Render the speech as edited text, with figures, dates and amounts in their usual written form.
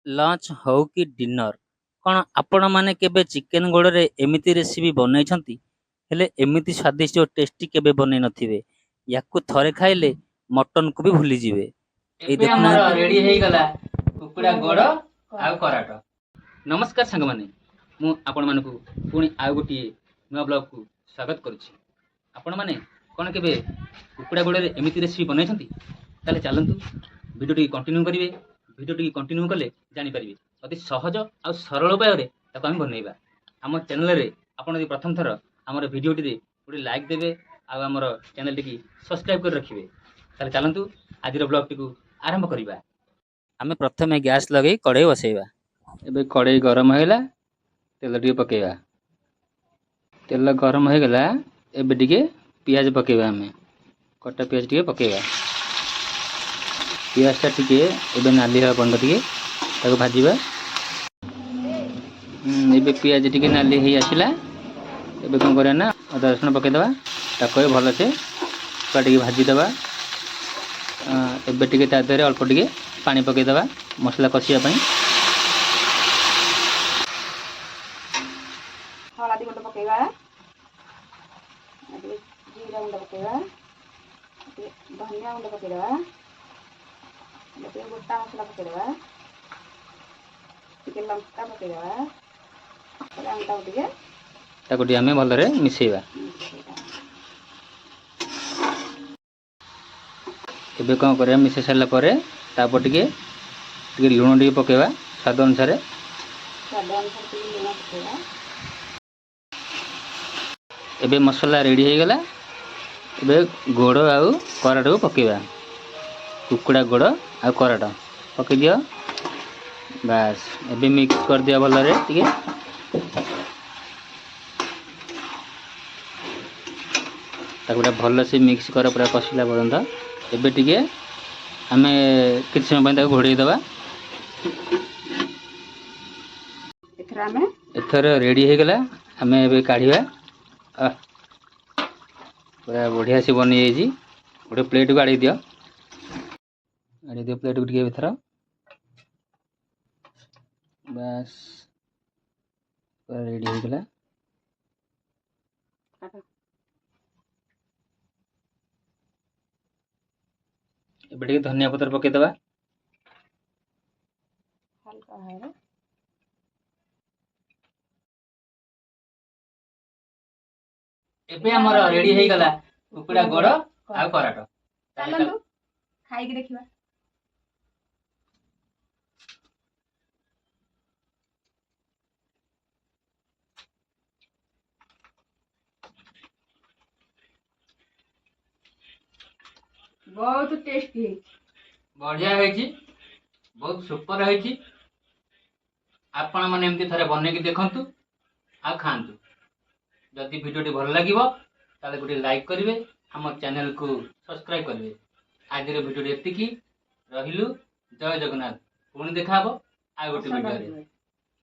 Launch ହଉ କି dinner, କ'ଣ ଆପଣମାନେ କେବେ ଚିକେନ ଗୋଡ଼ରେ ଏମିତି ରେସିପି ବନେଇଛନ୍ତି? ହେଲେ ଏମିତି ସ୍ୱାଦିଷ୍ଟ ଓ ଟେଷ୍ଟି କେବେ ବନେଇ ନଥିବେ। ୟାକୁ ଥରେ ଖାଇଲେ ମଟନକୁ ବି ଭୁଲିଯିବେ। ଏଇ ଏବେ ଆମର ଦେଖୁନାହାନ୍ତି। ରେଡି ହେଇଗଲା କୁକୁଡ଼ା ଗୋଡ଼ ଆଉ କରାଟ। ନମସ୍କାର ସାଙ୍ଗମାନେ, ମୁଁ ଆପଣମାନଙ୍କୁ ପୁଣି ଆଉ ଗୋଟିଏ ନୂଆ ବ୍ଲଗକୁ ସ୍ୱାଗତ କରୁଛି। ଆପଣମାନେ କ'ଣ କେବେ କୁକୁଡ଼ା ଗୋଡ଼ରେ ଏମିତି ରେସିପି ବନେଇଛନ୍ତି? ତାହେଲେ ଚାଲନ୍ତୁ ଭିଡ଼ିଓଟି କଣ୍ଟିନ୍ୟୁ କରିବେ। ଭିଡ଼ିଓଟି କଣ୍ଟିନ୍ୟୁ କଲେ ଜାଣିପାରିବେ ଅତି ସହଜ ଆଉ ସରଳ ଉପାୟରେ ତାକୁ ଆମେ ବନେଇବା। ଆମ ଚ୍ୟାନେଲରେ ଆପଣ ଯଦି ପ୍ରଥମ ଥର ଆମର ଭିଡ଼ିଓଟିରେ ଗୋଟେ ଲାଇକ୍ ଦେବେ ଆଉ ଆମର ଚ୍ୟାନେଲଟିକି ସବସ୍କ୍ରାଇବ୍ କରି ରଖିବେ। ତାହେଲେ ଚାଲନ୍ତୁ ଆଜିର ବ୍ଲଗଟିକୁ ଆରମ୍ଭ କରିବା। ଆମେ ପ୍ରଥମେ ଗ୍ୟାସ୍ ଲଗେଇ କଡ଼େଇ ବସେଇବା। ଏବେ କଡ଼େଇ ଗରମ ହେଇଗଲା, ତେଲ ଟିକେ ପକେଇବା। ତେଲ ଗରମ ହେଇଗଲା, ଏବେ ଟିକେ ପିଆଜ ପକେଇବା। ଆମେ କଟା ପିଆଜ ଟିକେ ପକେଇବା। ପିଆଜଟା ଟିକେ ଏବେ ନାଲି ହେବା ପର୍ଯ୍ୟନ୍ତ ଟିକେ ତାକୁ ଭାଜିବା। ଏବେ ପିଆଜ ଟିକେ ନାଲି ହେଇ ଆସିଲା। ଏବେ କ'ଣ କରିବା ନା ଅଦା ରସୁଣ ପକେଇଦେବା। ତାକୁ ଭଲସେ ଟିକେ ଭାଜିଦେବା। ଏବେ ଟିକେ ତା ଦେହରେ ଅଳ୍ପ ଟିକେ ପାଣି ପକେଇଦେବା ମସଲା କଷିବା ପାଇଁ। ହଳଦୀ ଗୁଣ୍ଡ ପକେଇବା, ଜିରା ଗୁଣ୍ଡ ପକେଇବା, ଧନିଆ ଗୁଣ୍ଡ ପକେଇଦେବା, ଟିକେ ଗୋଟା ମସଲା ପକେଇଦେବା, ଟିକେ ଲଙ୍କା ପକେଇଦେବା। ତାକୁ ଟିକେ ଆମେ ଭଲରେ ମିଶେଇବା। ଏବେ କ'ଣ କରିବା, ମିଶାଇ ସାରିଲା ପରେ ତାପରେ ଟିକେ ଲୁଣ ଟିକେ ପକେଇବା ସ୍ୱାଦ ଅନୁସାରେ। ଏବେ ମସଲା ରେଡ଼ି ହେଇଗଲା। ଏବେ ଗୋଡ଼ ଆଉ କରାଟକୁ ପକେଇବା। କୁକୁଡ଼ା ଗୋଡ଼ ଆଉ କରାଟ ପକେଇ ଦିଅ। ବାସ୍, ଏବେ ମିକ୍ସ କରିଦିଅ ଭଲରେ ଟିକେ। ତାକୁ ପୁରା ଭଲସେ ମିକ୍ସ କର, ପୁରା କଷିଲା ପର୍ଯ୍ୟନ୍ତ। ଏବେ ଟିକେ ଆମେ କିଛି ସମୟ ପାଇଁ ତାକୁ ଘୋଡ଼େଇ ଦେବା। ଏଥର ରେଡ଼ି ହେଇଗଲା, ଆମେ ଏବେ କାଢ଼ିବା। ପୁରା ବଢ଼ିଆ ସେ ବନିଯାଇଛି। ଗୋଟେ ପ୍ଲେଟ୍କୁ ଆଡ଼େଇ ଦିଅ। ପ୍ଲେଟ୍କୁ ଟିକେ ଏଥର। ବାସ୍, ପୁରା ରେଡ଼ି ହେଇଗଲା। ଏବେ ଟିକେ ଧନିଆ ପତ୍ର ପକେଇଦେବା। ଏବେ ଆମର ରେଡ଼ି ହେଇଗଲା କୁକୁଡ଼ା ଗୋଡ଼ ଆଉ କରାଟ। ଚାଲନ୍ତୁ ଖାଇକି ଦେଖିବା। ବହୁତ ଟେଷ୍ଟି ହେଇଛି, ବଢ଼ିଆ ହେଇଛି, ବହୁତ ସୁପର ହେଇଛି। ଆପଣମାନେ ଏମିତି ଥରେ ବନେଇକି ଦେଖନ୍ତୁ ଆଉ ଖାଆନ୍ତୁ। ଯଦି ଭିଡ଼ିଓଟି ଭଲ ଲାଗିବ ତାହେଲେ ଗୋଟେ ଲାଇକ୍ କରିବେ, ଆମ ଚ୍ୟାନେଲକୁ ସବସ୍କ୍ରାଇବ୍ କରିବେ। ଆଜିର ଭିଡ଼ିଓଟି ଏତିକି। ରହିଲୁ, ଜୟ ଜଗନ୍ନାଥ। ପୁଣି ଦେଖା ହବ ଆଉ ଗୋଟେ ଭିଡ଼ିଓରେ।